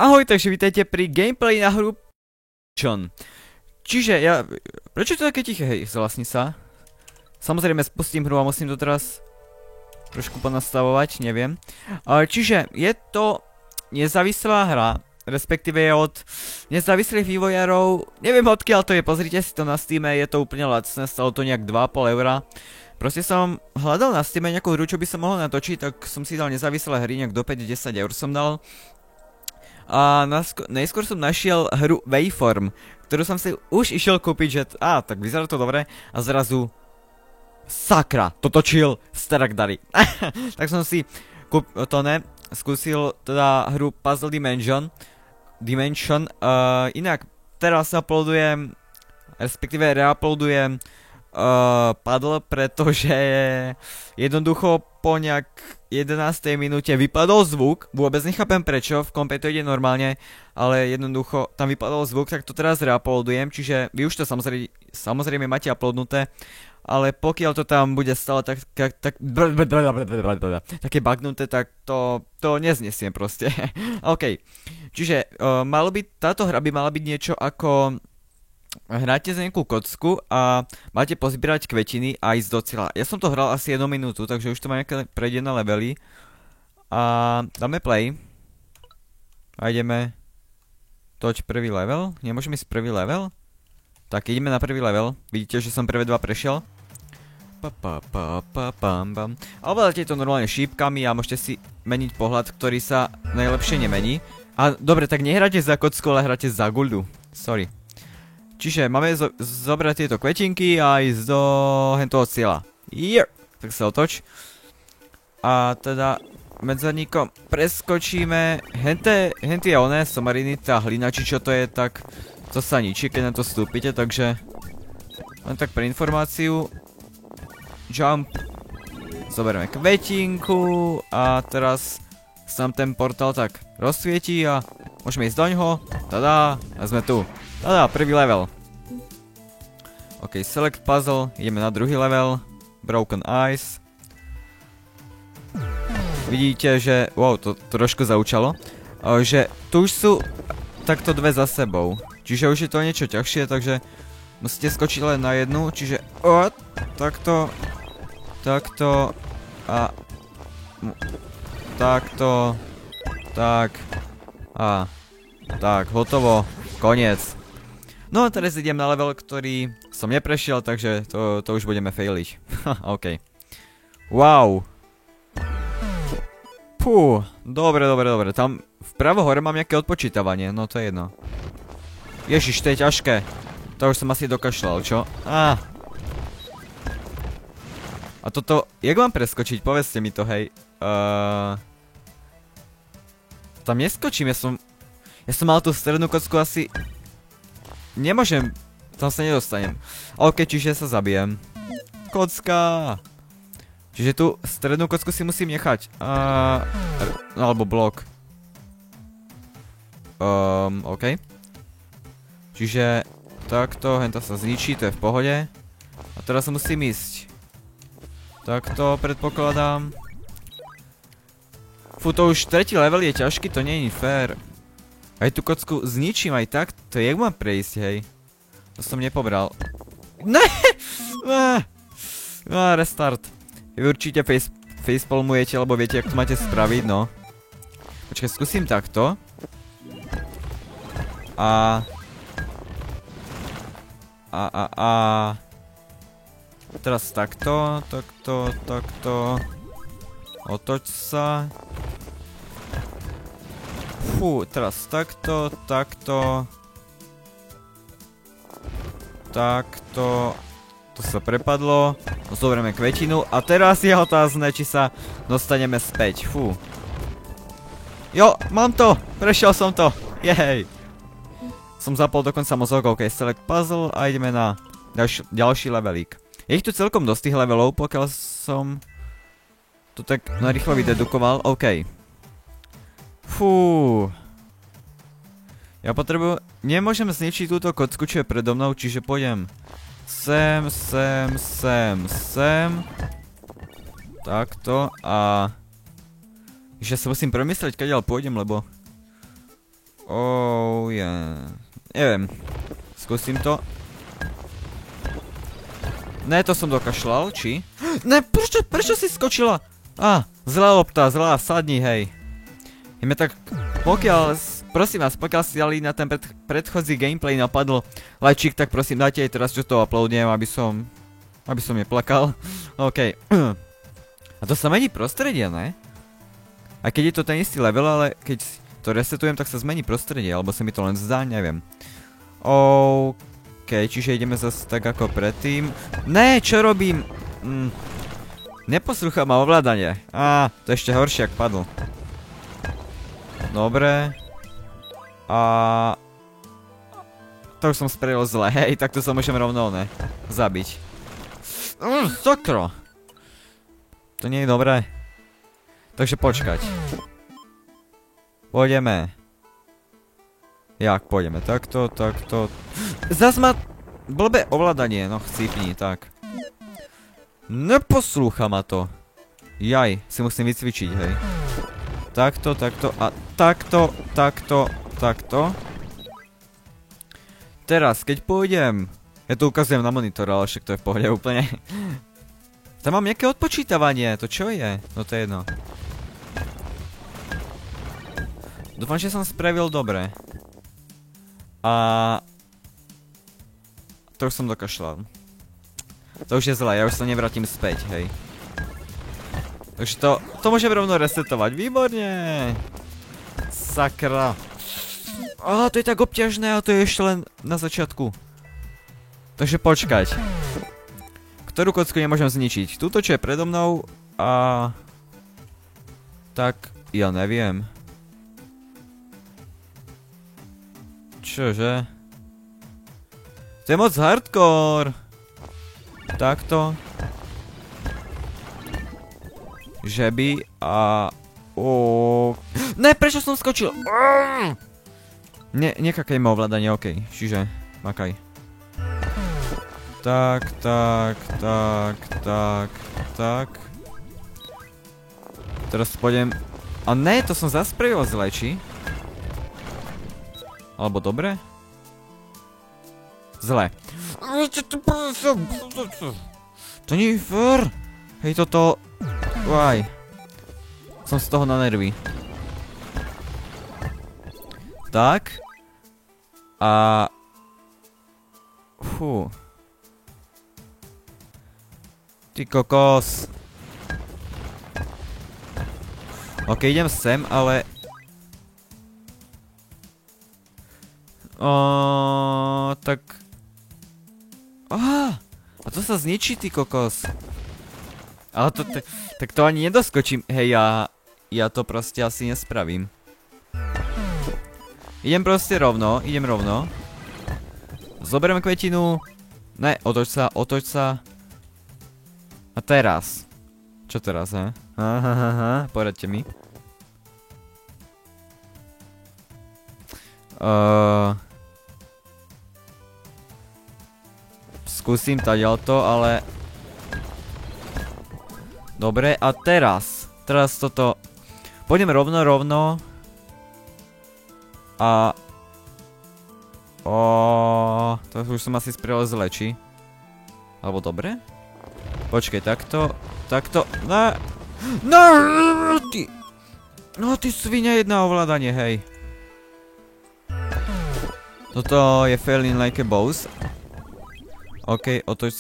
Ahoj, takže vítajte pri gameplay na hru John. Čiže ja... Prečo to také tiché, hej, zhlasni sa? Samozrejme spustím hru a musím to teraz trošku ponastavovať, neviem. Čiže je to nezávislá hra, respektíve je od nezávislých vývojárov. Neviem odkiaľ to je, pozrite si to na Steame, je to úplne lacné, stalo to nejak 2,5 €. Proste som hľadal na Steame nejakú hru, čo by som mohol natočiť, tak som si dal nezávislé hry, nejak do 5-10 € som dal. A najskôr som našiel hru Waveform, ktorú som si už išiel kúpiť, že tak vyzerá to dobre a zrazu sakra, to točil Staragdary. Tak som si skúsil teda hru Puzzle Dimension. Inak teraz uploadujem, respektíve reuploadujem Puddle, pretože jednoducho po nejak 11. minúte vypadol zvuk, vôbec nechápem prečo, v kompe to ide normálne, ale jednoducho tam vypadol zvuk, tak to teraz reuploadujem, čiže vy už to samozrejme máte uploadnuté, ale pokiaľ to tam bude stále také bugnuté, tak to neznesiem proste. OK, čiže táto hra by mala byť niečo ako... Hráte za nejakú kocku a máte pozbierať kvetiny a ísť do cieľa. Ja som to hral asi 1 minútu, takže už to má nejaké prejdené levely. A dáme play. A ideme toč prvý level. Nemôžeme ísť prvý level? Tak ideme na prvý level. Vidíte, že som prvé 2 prešiel. A ovládate to normálne šípkami a môžete si meniť pohľad, ktorý sa najlepšie nemení. A dobre, tak nehráte za kocku, ale hráte za guľu. Sorry. Čiže máme zobrať tieto kvetinky a ísť do hentoho cieľa. Tak sa otoč. A teda medzerníkom preskočíme. Henty je oné, somariny, tá hlina, či čo to je, tak to sa ničí, keď na to vstúpite, takže len tak pre informáciu. Jump. Zoberieme kvetinku a teraz sa nám ten portál tak rozsvietí a môžeme ísť doňho. Tada, a sme tu. Tada, prvý level. OK, select puzzle, ideme na druhý level. Broken Eyes. Vidíte, že... Wow, to trošku zaučalo. Že tu už sú takto dve za sebou. Čiže už je to niečo ťažšie, takže musíte skočiť len na jednu. Čiže... takto. Takto. A... Takto. Tak. A... Tak, hotovo. Koniec. No a teraz idem na level, ktorý som neprešiel, takže to už budeme failiť. OK. Wow. Pú, dobre. Tam vpravo hore mám nejaké odpočítavanie, no to je jedno. Ježiš, to je ťažké. To už som asi dokašľal, čo? A toto, jak mám preskočiť? Povedzte mi to, hej. Tam neskočím, ja som mal tú strednú kocku asi... Nemôžem, tam sa nedostanem. OK, čiže sa zabijem. Kocka! Čiže tú strednú kocku si musím nechať. Alebo blok. OK. Čiže takto, henta sa zničí, to je v pohode. A teraz sa musím ísť. Takto predpokladám. Fú, to už tretí level je ťažký, to nie je fér. Aj tú kocku zničím aj tak, to je jak mám prejsť, hej. To som nepobral. Ne! Restart. Vy určite facepalmujete, lebo viete, jak to máte spraviť, no. Počkaj, skúsim takto. Teraz takto. Otoč sa. Fú, teraz takto. To sa prepadlo. Zoberieme kvetinu. A teraz je otázne, či sa dostaneme späť. Fú. Jo, mám to! Prešiel som to! Jej! Som zapol dokonca mozog. OK, select puzzle a ideme na ďalší levelík. Je ich tu celkom dosť tých levelov, pokiaľ som to tak narýchlo vydedukoval. OK. Fú. Ja nemôžem zničiť túto kocku, čo je predo mnou, čiže pôjdem sem. Takto a... Že sa musím premyslieť, kadiaľ pôjdem, lebo... Oh, yeah. Neviem. Skúsim to. Ne, to som dokašľal, či? Ne, prečo si skočila? Zlá lopta, zlá, sadni, hej. Ideme tak, prosím vás, pokiaľ si dali na ten predchodzí gameplay napadlo lajčík, tak prosím dajte aj teraz, čo to uploadnem, aby som neplakal. OK. A to sa mení prostredie, ne? Aj keď je to ten istý level, ale keď to resetujem, tak sa zmení prostredie, alebo sa mi to len zdá, neviem. OK, čiže ideme zase tak ako predtým. Ne, čo robím? Neposlúcha ma ovládanie. To je ešte horšie, ak padol. Dobre. To už som spravil zle, hej, tak to sa môžem rovno, ne? Zabiť. Sakra. To nie je dobré. Takže počkať. Pôjdeme. Jak pôjdeme? Takto. Zas má blbé ovládanie, no chcípni, tak. Neposlúcha ma to. Jaj, si musím vycvičiť, hej. Takto a takto. Teraz, keď pôjdem... Ja to ukazujem na monitor, ale však to je v pohode úplne. Tam mám nejaké odpočítavanie, to čo je? No to je jedno. Dúfam, že som spravil dobre. To už som dokašľal. To už je zlé, ja už sa nevrátim späť, hej. Takže to môžem rovno resetovať, výborne! Sakra. To je tak obťažné a to je ešte len na začiatku. Takže počkať. Ktorú kocku nemôžem zničiť? Túto, čo je predo mnou tak, ja neviem. Čože? To je moc hardcore. Takto. Že by Ne, prečo som skočil? Nekakaj ma ovládanie, okej. Čiže, makaj. Tak. Teraz pôjdem... ne, to som zase spravil zle, či? Alebo dobre? Zle. To nie je fér. Hej, toto... Som z toho na nervy. Tak. Fú. Ty kokos. Ok, idem sem, ale... tak... A to sa zničí, ty kokos. Ale to... Tak to ani nedoskočím. Hej, ja to proste asi nespravím. Idem proste rovno, Zoberiem kvetinu. Ne, otoč sa. A teraz. Čo teraz, he? Poradte mi. Skúsim taďalto, ale... Dobre, a teraz. Teraz toto... Pôjdem rovno. To už som asi spravil zle, či? Alebo dobre? Počkej, takto. Ty svinia jedna ovládanie, hej. Toto je failing like a boss. OK, otoč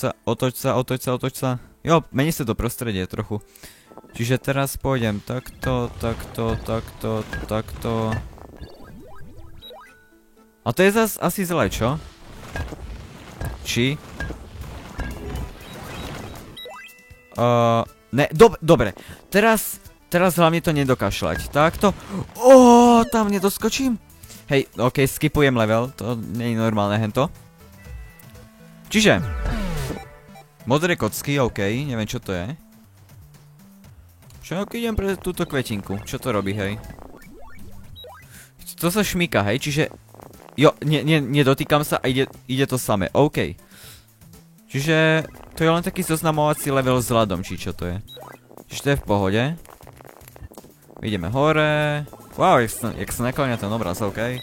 sa. Jo, mení sa to prostredie trochu. Čiže teraz pôjdem takto. A to je zas asi zle, čo? Či? Ne, dobre. Teraz hlavne to nedokašľať. Takto. Tam nedoskočím? Hej, OK, skipujem level. To nie je normálne hento. Čiže. Modré kocky, OK, neviem čo to je. Však idem pre túto kvetinku. Čo to robí, hej? To sa šmíka, hej, čiže... Jo, nedotýkam sa a ide to samé, OK. Čiže to je len taký zoznamovací level s ľadom, či čo to je. Čiže to je v pohode. Ideme hore. Wow, jak sa nakláňa ten obraz, OK.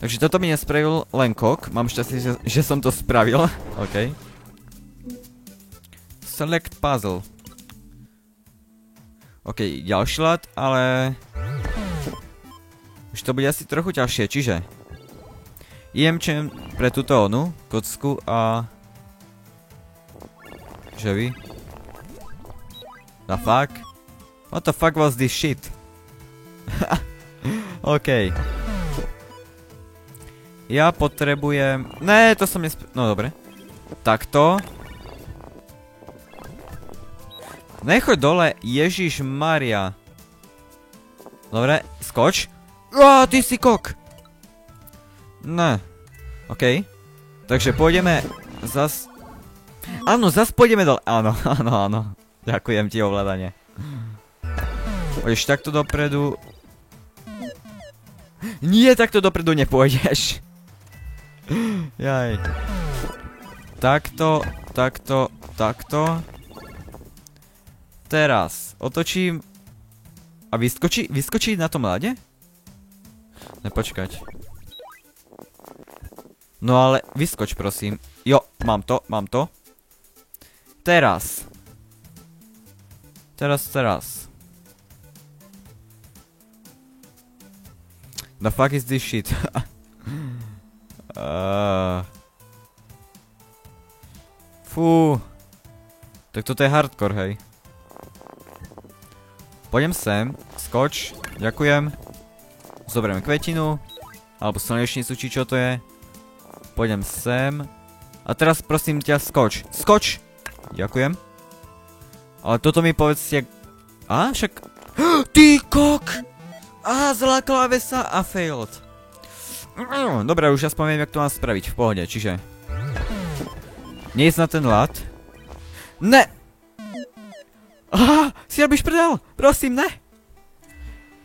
Takže toto mi nespravil len kok. Mám šťastie, že som to spravil. OK. Select puzzle. OK, ďalší ľad, ale... Už to bude asi trochu ťažšie, čiže... idem pre túto onu, kocku a... Že vy? The fuck? What the fuck was this shit? OK. Ja potrebujem... Ne, to som no dobre. Takto. Nechoď dole, Ježiš Maria. Dobre, skoč. Ty si kok. Ne. OK. Takže pôjdeme zas... Áno, zas pôjdeme dole. Áno, áno, áno. Ďakujem ti, ovládanie. Pôjdeš takto dopredu. Nie, takto dopredu nepôjdeš. Jaj. Takto, takto, takto. Teraz otočím. A vyskočí na tom ľade? Nepočkať. No ale vyskoč prosím. Jo, mám to, mám to. Teraz. Teraz. The fuck is this shit? Fú. Tak toto je hardcore, hej. Poďem sem, skoč, ďakujem. Zoberieme kvetinu. Alebo slnečnicu, či čo to je. Poďem sem. A teraz prosím ťa, skoč. Skoč! Ďakujem. Ale toto mi povedzte... však... Ty kok! Zlá klávesa a failed. Dobre, už aspoň viem, jak to mám spraviť. V pohode, čiže... Neísť na ten ľad. Ne! Si robíš prdel! Prosím, ne!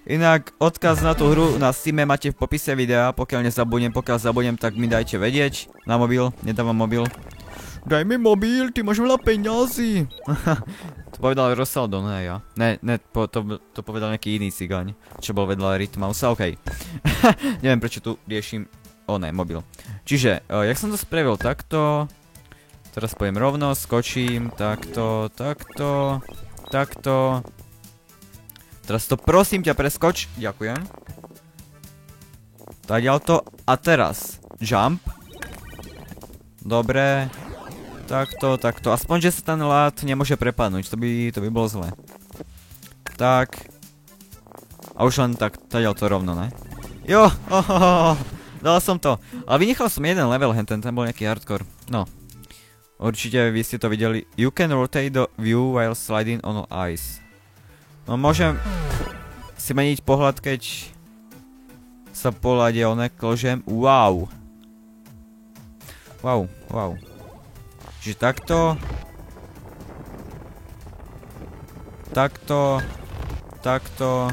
Inak odkaz na tú hru na Steame máte v popise videa, pokiaľ zabudnem, tak mi dajte vedieť. Na mobil, nedávam mobil. Daj mi mobil, ty máš veľa peňazí. To povedal Rosaldo, ne ja. Ne, to povedal nejaký iný cigáň, čo bol vedľa Rytmausa, okej. Neviem prečo tu riešim, mobil. Čiže, jak som to spravil takto. Teraz pojem rovno, skočím, takto, takto, takto. Teraz to prosím ťa preskoč, ďakujem. Tadiaľ to, a teraz, jump. Dobre. Takto, takto. Aspoň, že sa ten ľad nemôže prepadnúť. To by bolo zlé. Tak. A už len tak, tadiaľ to rovno, ne? Jo, dal som to. Ale vynechal som jeden level, ten bol nejaký hardcore. No. Určite vy ste to videli. You can rotate the view while sliding on ice. No môžem si meniť pohľad, keď sa po ľade kložem. Wow. Wow, wow. Čiže takto. Takto. Takto.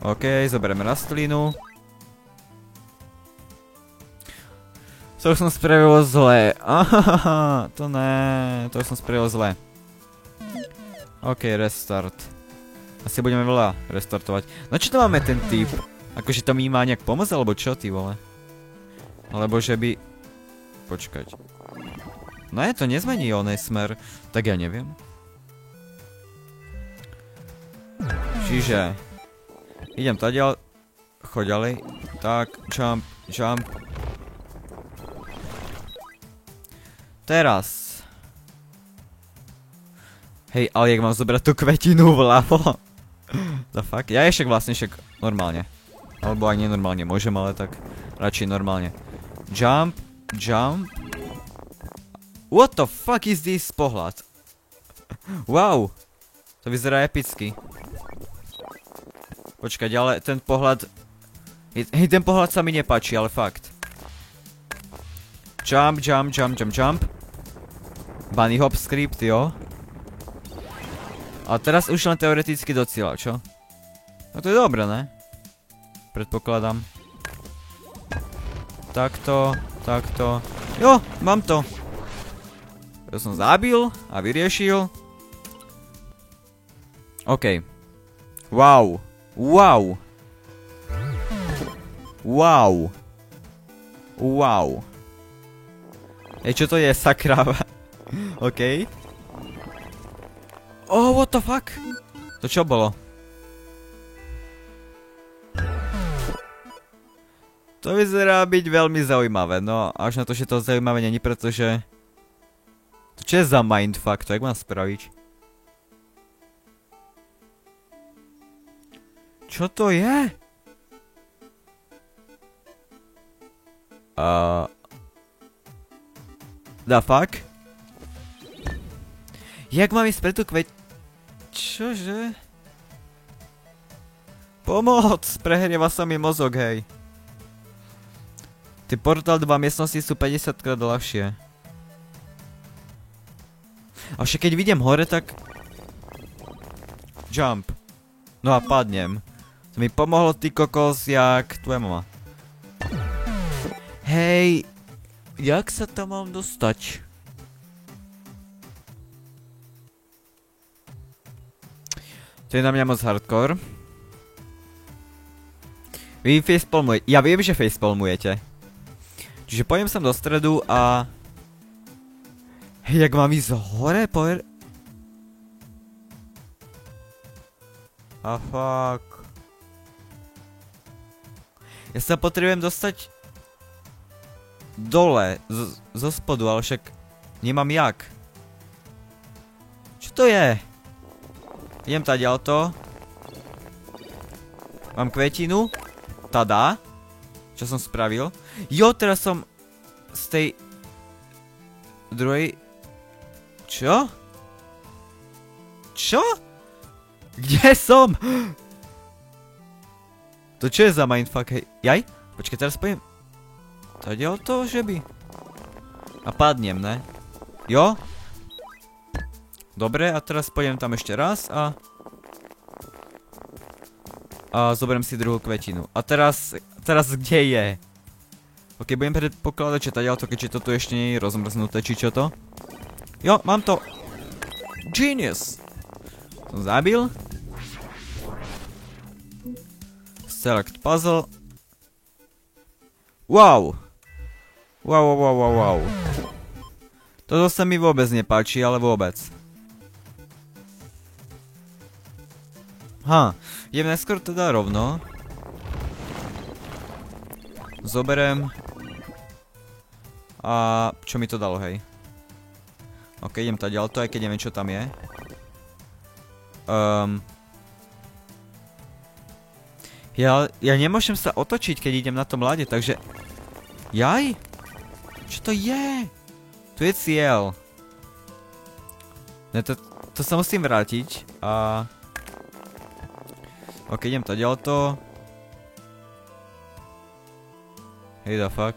OK, zoberieme rastlinu. To už som spravil zle. To ne, to už som spravil zle. OK, restart. Asi budeme veľa restartovať. No čo to máme ten typ? Akože to mi má nejak pomôcť, alebo čo ty vole? Alebo že by... Počkať. No to nezmení onej smer. Tak ja neviem. Čiže... Idem tadiaľ. Choď ďalej. Tak, jump, jump. Teraz. Hej, ale jak mám zobrať tú kvetinu vľavo? The fuck? Ja však vlastne normálne. Alebo aj nenormálne môžem, ale tak radšej normálne. Jump, jump. What the fuck is this pohľad? Wow. To vyzerá epicky. Počkať, ale ten pohľad... Hej, ten pohľad sa mi nepáči, ale fakt. Jump, jump, jump, jump, jump. Bunny hop script, jo. A teraz už len teoreticky do cieľa, čo? No to je dobré, ne? Predpokladám. Takto, takto. Jo, mám to. To som zabil a vyriešil. OK. Wow. Wow. Wow. Wow. Čo to je, sakra? OK. Oh, what the fuck? To čo bolo? To vyzerá byť veľmi zaujímavé, no až na to, že to zaujímavé není, pretože... To čo je za mindfuck, to jak mám spraviť? Čo to je? The fuck? Jak mám ísť pre tú Čože? Pomoc! Prehrieva sa mi mozog, hej. Tie Portal 2 miestnosti sú 50 krát ľahšie. A však keď vidím hore, tak... Jump. No a padnem. To mi pomohlo, ty kokos, jak tvoja mama. Hej, jak sa tam mám dostať? To je na mňa moc hardcore. Vy facepalmujete. Ja viem, že facepalmujete. Čiže pojem sem do stredu a... Hej, jak mám ísť hore? A fuck. Ja sa potrebujem dostať... dole, zo spodu, ale však... Nemám jak. Čo to je? Idem tadiaľto. Mám kvetinu. Tada. Čo som spravil? Jo, teraz som z tej druhej... Čo? Čo? Kde som? To čo je za mindfuck, hej? Jaj? Počkaj, teraz pojem... Tadiaľto, že by? A padnem, ne? Jo? Dobre, a teraz pôjdem tam ešte raz a zoberiem si druhú kvetinu. A teraz kde je? Ok, budem predpokladať, že tadiaľto, keďže to tu ešte nie je rozmrznuté, či čo to? Jo, mám to. Genius! Som zabil. Select puzzle. Wow! Wow. Toto sa mi vôbec nepáči, ale vôbec. Idem neskôr teda rovno. Zoberiem. A čo mi to dalo, hej? Ok, idem tadiaľto, aj keď neviem, čo tam je. Ja nemôžem sa otočiť, keď idem na tom lade, takže... Jaj? Čo to je? Tu je cieľ. Ne, to sa musím vrátiť a... Ok, idem tadiaľto. Hej, the fuck.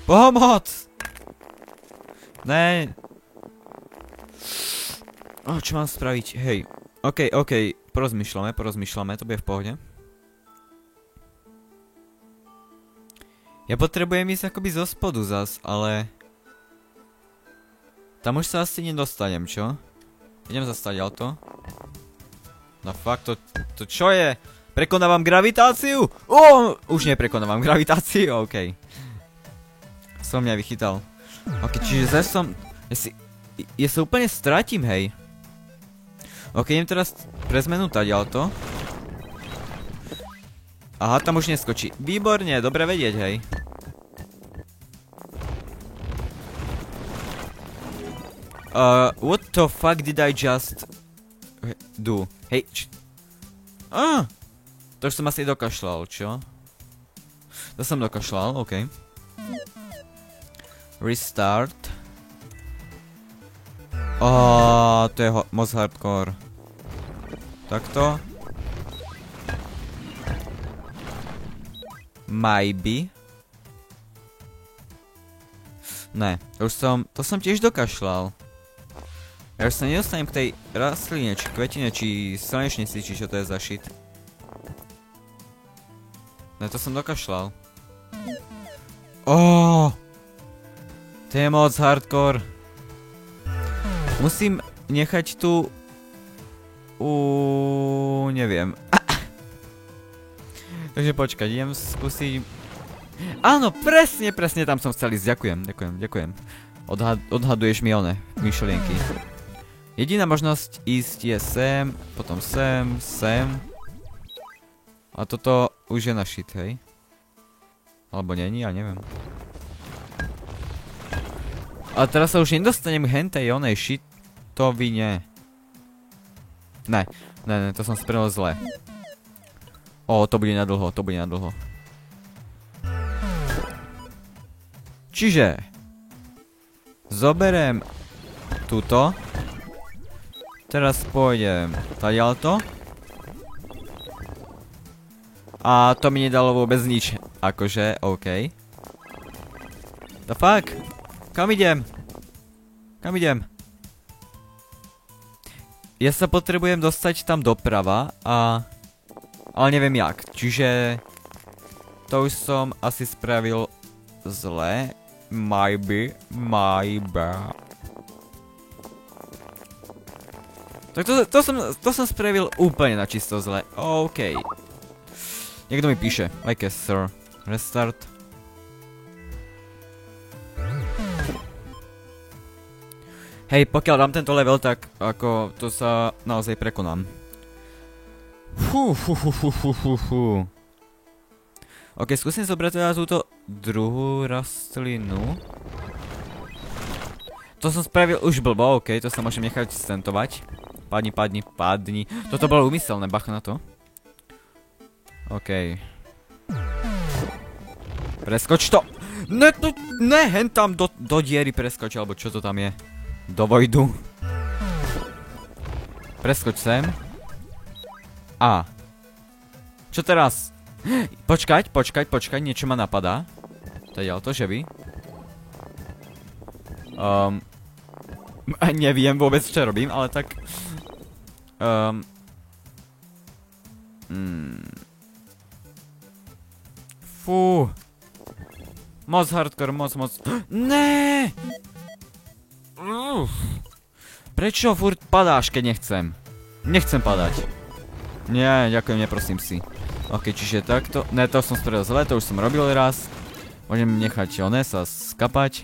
Pomoc! Ne. Čo mám spraviť? Hej. Ok. Porozmýšľame, to bude v pohode. Ja potrebujem ísť akoby zo spodu zas, ale... Tam už sa asi nedostanem, čo? Idem zastať auto. No fuck, to čo je? Prekonávam gravitáciu? Už neprekonávam gravitáciu, ok. Som mňa vychytal. Ok, čiže zase som... Ja sa úplne stratím, hej. Ok, idem teraz pre zmenu tadiaľto. Aha, tam už neskočí. Výborne, dobre vedieť, hej. What the fuck did I just... do? Hej, to už som asi dokašľal, čo? To som dokašľal, ok. Restart. To je moc hardcore. Takto. Maybe. Ne, to som tiež dokašľal. Ja už sa nedostanem k tej rastline, či kvetine, či slnečnici, či čo to je za shit. Ne, to som dokašľal. To je moc hardcore. Musím nechať tu... neviem. Takže počkať, idem skúsiť... Áno, presne tam som chcel ísť. Ďakujem. Odhaduješ mi one, myšlienky. Jediná možnosť ísť je sem, potom sem. A toto už je na shit, hej? Alebo není, ja neviem. A teraz sa už nedostanem k hentej onej shitovine. Ne, to som spravil zle. To bude na dlho. Čiže zoberiem túto. Teraz pôjdem tadiaľto. A to mi nedalo vôbec nič. Akože, OK. The fuck? Kam idem? Ja sa potrebujem dostať tam doprava ale neviem jak. Čiže to už som asi spravil zle. Maybe. Tak to som spravil úplne na čisto zle. OK. Niekto mi píše. Like a sir. Restart. Hej, pokiaľ dám tento level, tak ako to sa naozaj prekonám. OK, skúsim zobrať teda túto druhú rastlinu. To som spravil už blbo, OK, to sa môžem nechať stentovať. Padni. Toto bolo úmyselné, bacha na to. OK. Preskoč to! Ne, hen tam do diery preskoč, alebo čo to tam je. Do vojdu. Preskoč sem. A. Čo teraz? Počkať, niečo ma napadá. To, že by? Neviem vôbec, čo robím, ale tak... Fú. Moc hardcore, moc. Ne! Prečo furt padáš, keď nechcem? Nechcem padať. Nie, ďakujem, neprosím si. OK, čiže takto. Ne, to som spravil zle, to už som robil raz. Môžem nechať sa skapať.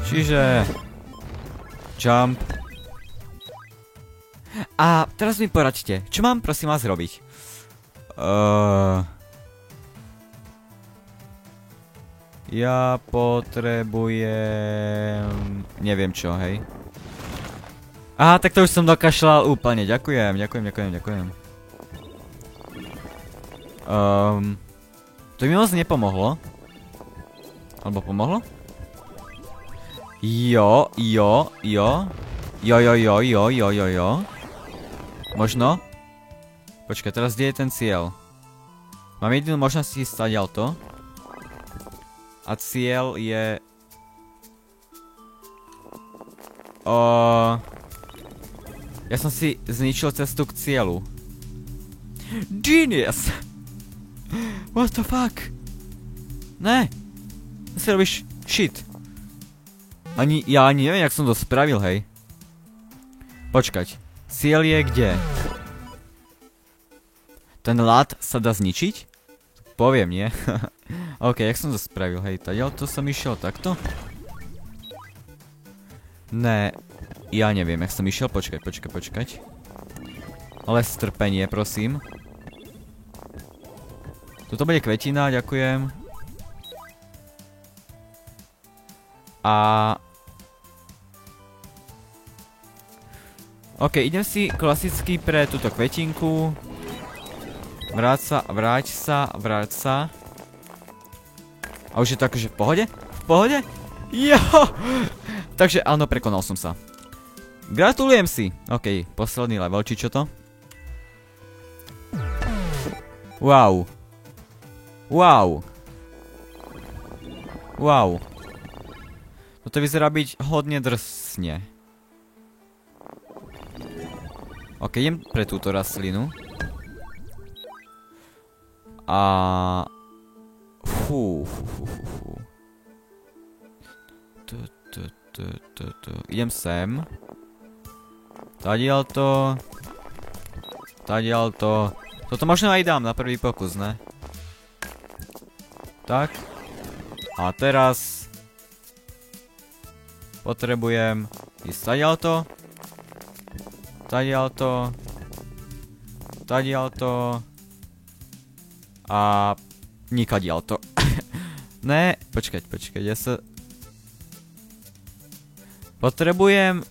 Čiže... Jump. A teraz mi poraďte, čo mám prosím vás robiť? Ja potrebujem... Neviem čo, hej. Aha, tak to už som dokašľal úplne, ďakujem. To mi moc nepomohlo. Alebo pomohlo? Jo. Možno? Počkaj, teraz kde je ten cieľ? Mám jedinú možnosť ísť stadiaľto. A cieľ je... Ja som si zničil cestu k cieľu. Genius! What the fuck? Ne! Ty si robíš shit. Ja ani neviem, jak som to spravil, hej. Počkať. Cieľ je kde? Ten ľad sa dá zničiť? Poviem, nie? OK, jak som to spravil, hej. Tadiaľ to som išiel takto? Ne, ja neviem, jak som išiel. Počkať. Ale strpenie, prosím. Tuto bude kvetina, ďakujem. A... OK, idem si klasicky pre túto kvetinku. Vráť sa. A už je to akože v pohode? V pohode? Jo! Takže áno, prekonal som sa. Gratulujem si. OK, posledný level, či čo to? Wow. Toto vyzerá byť hodne drsne. OK, idem pre túto rastlinu. A... Fú. Idem sem. Tadiaľto. Toto možno aj dám na prvý pokus, ne? Tak. A teraz... Potrebujem ísť tadiaľto. Tadiaľto. Tadiaľto. A... nikadiaľto. Ne, počkať, ja sa... Potrebujem...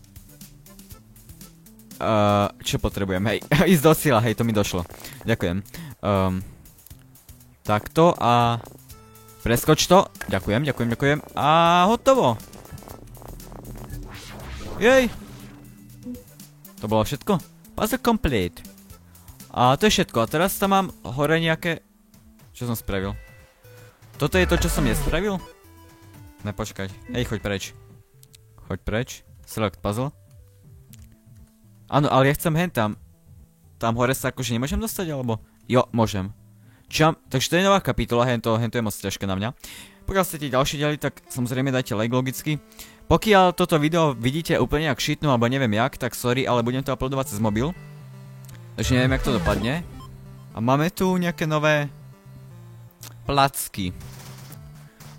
čo potrebujem? Hej, ísť do cieľa, hej, to mi došlo. Ďakujem. Takto a... Preskoč to. Ďakujem. A hotovo. Jej. To bolo všetko? Puzzle complete. A to je všetko. A teraz tam mám hore nejaké... Čo som spravil? Toto je to, čo som nespravil? Ne, počkať. Hej, choď preč. Choď preč. Select puzzle. Áno, ale ja chcem hen tam. Tam hore sa akože nemôžem dostať, alebo? Jo, môžem. Takže to je nová kapitola, hen to je moc ťažké na mňa. Pokiaľ chcete ďalšie diely, tak samozrejme dajte like logicky. Pokiaľ toto video vidíte úplne jak šitnú, alebo neviem jak, tak sorry, ale budem to uploadovať cez mobil. Takže neviem, jak to dopadne. A máme tu nejaké nové... placky.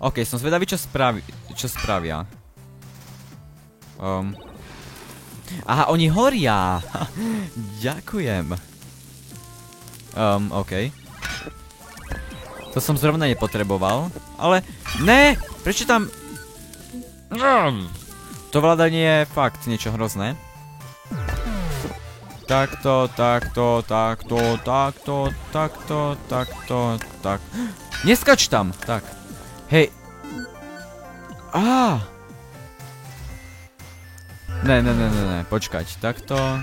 OK, som zvedavý, čo spravia. Aha, oni horia. Ďakujem. OK. To som zrovna nepotreboval. Ale, ne! Prečo tam... To vládanie je fakt niečo hrozné. Takto. Neskač tam! Tak. Hej. Ne, počkať. Takto.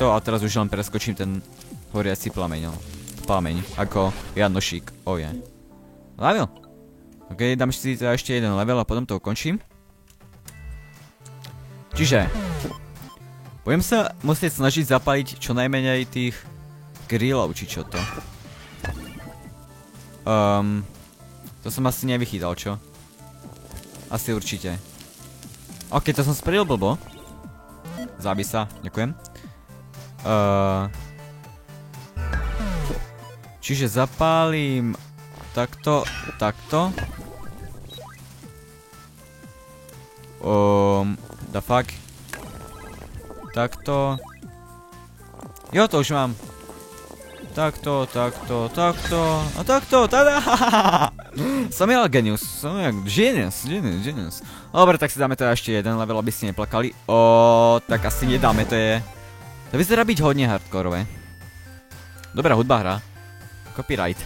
A teraz už len preskočím ten horiaci plameň. Ako Janošík. Oje. Level. OK, dám si ešte jeden level a potom to ukončím. Čiže budem sa musieť snažiť zapaliť čo najmenej tých grillov, či čo to. To som asi nevychytal, čo? Asi určite. OK, to som spravil blbo. Zábi sa, ďakujem. Čiže zapálim takto. The fuck. Takto. Jo, to už mám. Takto. A takto, tada! Som ja genius. Som ja genius. Dobre, tak si dáme teda ešte jeden level, aby ste neplakali. Tak asi nedáme, to je... To vyzerá byť hodne hardkorové. Dobrá hudba hra. Copyright.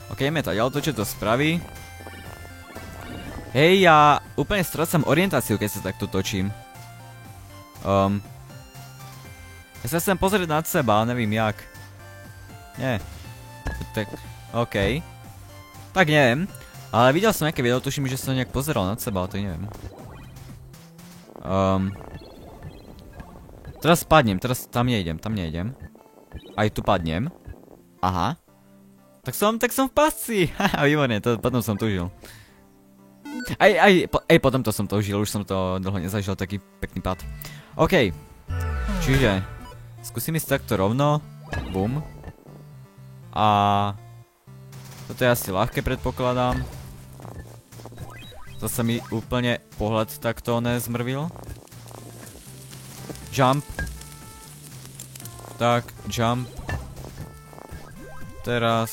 OK, ideme to ďalej, to čo to spraví. Hej, ja úplne strácam orientáciu, keď sa takto točím. Ja sa chcem pozrieť nad seba, nevím jak. Nie. Tak, OK. Tak neviem. Ale videl som nejaké video, tuším, že som nejak pozeral nad seba, ale to neviem. Teraz padnem, teraz tam nejdem. Aj tu padnem. Aha. Tak som v pasci. Haha, výborne, to potom som to užil. Aj potom to som to užil, už som to dlho nezažil, taký pekný pad. OK. Čiže skúsim ísť takto rovno. Bum. A toto je asi ľahké, predpokladám. Zase mi úplne pohľad takto nezmrvil. Jump. Tak, jump. Teraz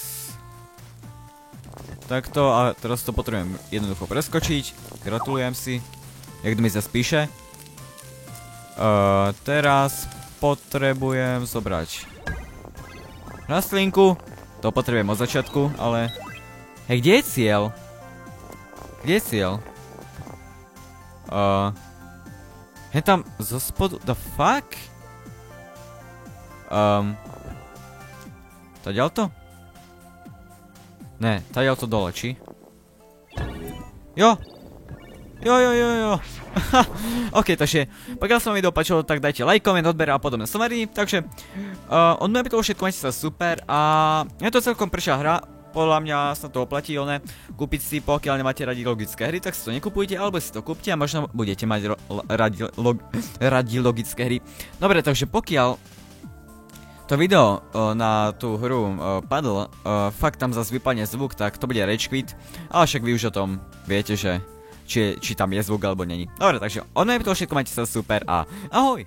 takto a teraz to potrebujem jednoducho preskočiť. Gratulujem si. Jak mi zase píše. Teraz potrebujem zobrať rastlinku. To potrebujem od začiatku, ale... Hej, kde je cieľ? Kde je cieľ? Hej tam zo spodu... The fuck? Tadiaľ to? Ne, tadiaľ to dole, či? Jo! OK, takže pokiaľ sa vám video páčilo, tak dajte like, koment, odber a podobné somariny. Takže od mňa by to všetko, majte sa super a je to celkom pršia hra. podľa mňa sa to oplatí kúpiť si, pokiaľ nemáte radi logické hry, tak si to nekupujte, alebo si to kúpte a možno budete mať radi logické hry. Dobre, takže pokiaľ to video na tú hru padlo, fakt tam zase vypadne zvuk, tak to bude rage quit, ale však vy už o tom viete, že či tam je zvuk alebo není. Dobre, takže ono je to všetko, majte sa super a ahoj!